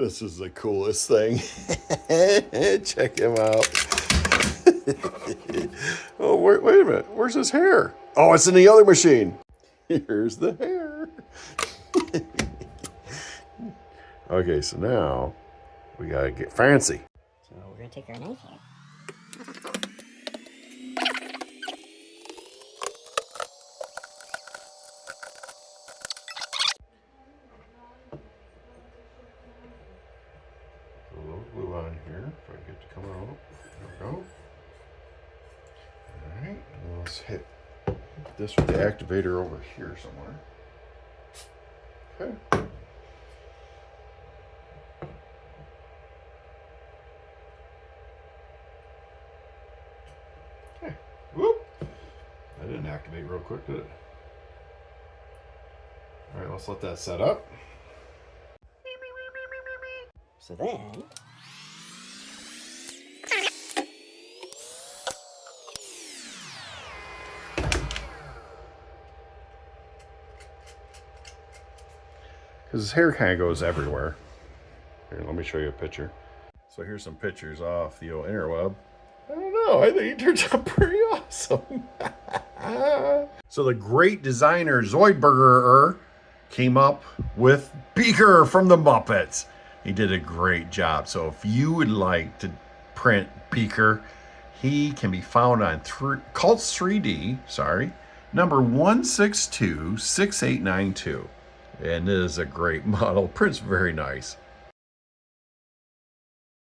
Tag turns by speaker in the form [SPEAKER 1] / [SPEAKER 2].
[SPEAKER 1] This is the coolest thing. Check him out. Oh, wait a minute. Where's his hair? Oh, it's in the other machine. Here's the hair. Okay, so now we gotta get fancy.
[SPEAKER 2] So we're gonna take our knife here.
[SPEAKER 1] A little glue on here if I get to come out. There we go. Alright, and let's hit this with the activator over here somewhere. Okay. Okay. Whoop! That didn't activate real quick, did it? Alright, let's let that set up.
[SPEAKER 2] So then,
[SPEAKER 1] Because his hair kind of goes everywhere. Here, let me show you a picture. So here's some pictures off the old interweb. I don't know, I think it turns out pretty awesome. So the great designer Zoidberger came up with Beaker from the Muppets. He did a great job. So if you would like to print Beaker, he can be found on Cults 3D, number 1626892. And it is a great model. Prints very nice.